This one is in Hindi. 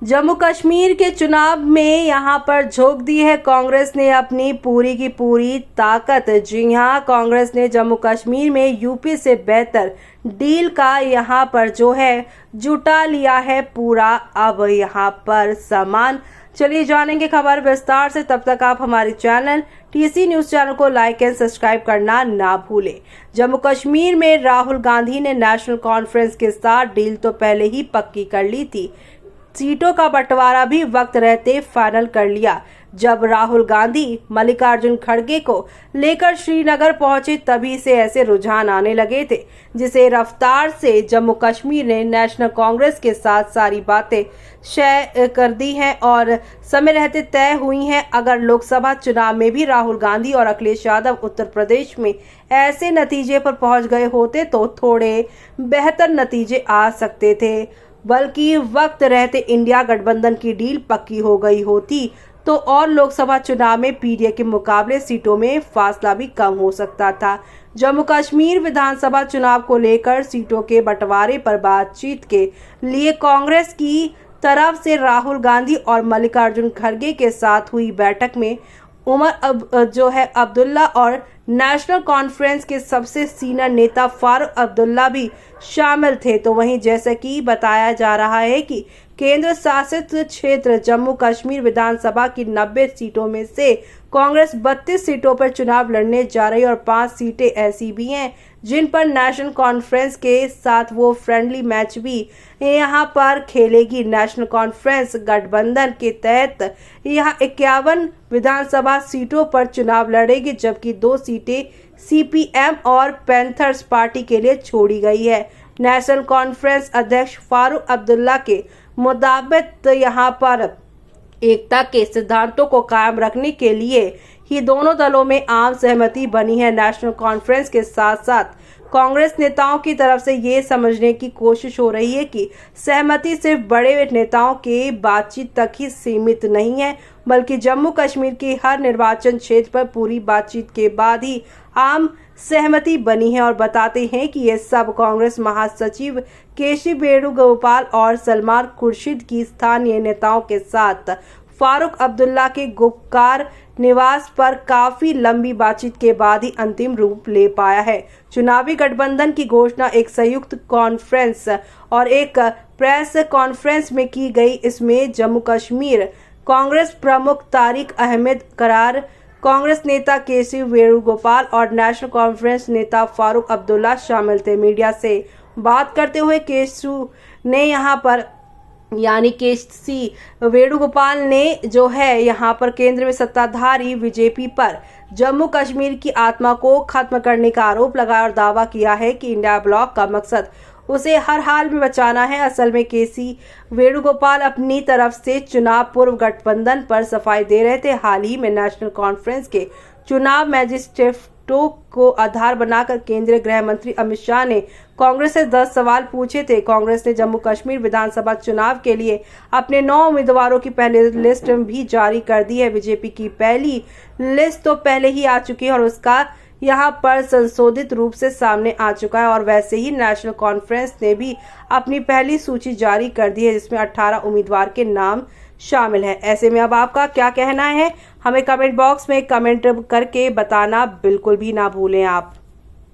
जम्मू कश्मीर के चुनाव में यहां पर झोंक दी है कांग्रेस ने अपनी पूरी की पूरी ताकत। जी हां, कांग्रेस ने जम्मू कश्मीर में यूपी से बेहतर डील का यहां पर जो है जुटा लिया है पूरा अब यहां पर सामान। चलिए जानेंगे खबर विस्तार से। तब तक आप हमारे चैनल टीसी न्यूज चैनल को लाइक एंड सब्सक्राइब करना ना भूलें। जम्मू कश्मीर में राहुल गांधी ने नेशनल कॉन्फ्रेंस के साथ डील तो पहले ही पक्की कर ली थी, सीटों का बंटवारा भी वक्त रहते फाइनल कर लिया। जब राहुल गांधी मल्लिकार्जुन खड़गे को लेकर श्रीनगर पहुंचे तभी से ऐसे रुझान आने लगे थे जिसे रफ्तार से जम्मू कश्मीर ने नेशनल कांग्रेस के साथ सारी बातें शेयर कर दी हैं और समय रहते तय हुई हैं। अगर लोकसभा चुनाव में भी राहुल गांधी और अखिलेश यादव उत्तर प्रदेश में ऐसे नतीजे पर पहुंच गए होते तो थोड़े बेहतर नतीजे आ सकते थे, बल्कि वक्त रहते इंडिया गठबंधन की डील पक्की हो गई होती तो और लोकसभा चुनाव में पीडीए के मुकाबले सीटों में फासला भी कम हो सकता था। जम्मू कश्मीर विधानसभा चुनाव को लेकर सीटों के बंटवारे पर बातचीत के लिए कांग्रेस की तरफ से राहुल गांधी और मल्लिकार्जुन खड़गे के साथ हुई बैठक में उमर अब्दुल्ला और नेशनल कॉन्फ्रेंस के सबसे सीनियर नेता फारूक अब्दुल्ला भी शामिल थे। तो वहीं जैसा कि बताया जा रहा है कि केंद्र शासित क्षेत्र जम्मू कश्मीर विधानसभा की 90 सीटों में से कांग्रेस 32 सीटों पर चुनाव लड़ने जा रही है और 5 सीटें ऐसी भी हैं जिन पर नेशनल कॉन्फ्रेंस के साथ वो फ्रेंडली मैच भी यहां पर खेलेगी। नेशनल कॉन्फ्रेंस गठबंधन के तहत यहां 51 विधानसभा सीटों पर चुनाव लड़ेगी, जबकि 2 सीटें सीपीएम और पैंथर्स पार्टी के लिए छोड़ी गई है। नेशनल कॉन्फ्रेंस अध्यक्ष फारूक अब्दुल्ला के मुताबिक यहां पर एकता के सिद्धांतों को कायम रखने के लिए ही दोनों दलों में आम सहमति बनी है। नेशनल कॉन्फ्रेंस के साथ साथ कांग्रेस नेताओं की तरफ से ये समझने की कोशिश हो रही है कि सहमति सिर्फ बड़े नेताओं के बातचीत तक ही सीमित नहीं है, बल्कि जम्मू कश्मीर के हर निर्वाचन क्षेत्र पर पूरी बातचीत के बाद ही आम सहमति बनी है। और बताते हैं कि ये सब कांग्रेस महासचिव केसी वेणुगोपाल और सलमान खुर्शीद की स्थानीय नेताओं के साथ फारूक अब्दुल्ला के गुप्कार निवास पर काफी लंबी बातचीत के बाद ही अंतिम रूप ले पाया है। चुनावी गठबंधन की घोषणा एक संयुक्त कॉन्फ्रेंस और एक प्रेस कॉन्फ्रेंस में की गई। इसमें जम्मू कश्मीर कांग्रेस प्रमुख तारिक अहमद करार, कांग्रेस नेता केसी वेणुगोपाल और नेशनल कॉन्फ्रेंस नेता फारूक अब्दुल्ला शामिल थे। मीडिया से बात करते हुए केसू ने यहाँ पर केसी वेणुगोपाल ने जो है यहाँ पर केंद्र में सत्ताधारी बीजेपी पर जम्मू कश्मीर की आत्मा को खत्म करने का आरोप लगाया और दावा किया है कि इंडिया ब्लॉक का मकसद उसे हर हाल में बचाना है। असल में केसी वेणुगोपाल अपनी तरफ से चुनाव पूर्व गठबंधन पर सफाई दे रहे थे। हाल ही में नेशनल कॉन्फ्रेंस के चुनाव मैजिस्ट्रेटों को आधार बनाकर केंद्रीय गृह मंत्री अमित शाह ने कांग्रेस से 10 सवाल पूछे थे। कांग्रेस ने जम्मू कश्मीर विधानसभा चुनाव के लिए अपने 9 उम्मीदवारों की पहली लिस्ट भी जारी कर दी है। बीजेपी की पहली लिस्ट तो पहले ही आ चुकी है और उसका यहाँ पर संशोधित रूप से सामने आ चुका है। और वैसे ही नेशनल कॉन्फ्रेंस ने भी अपनी पहली सूची जारी कर दी है जिसमें 18 उम्मीदवार के नाम शामिल है। ऐसे में अब आपका क्या कहना है, हमें कमेंट बॉक्स में कमेंट करके बताना बिल्कुल भी ना भूलें आप।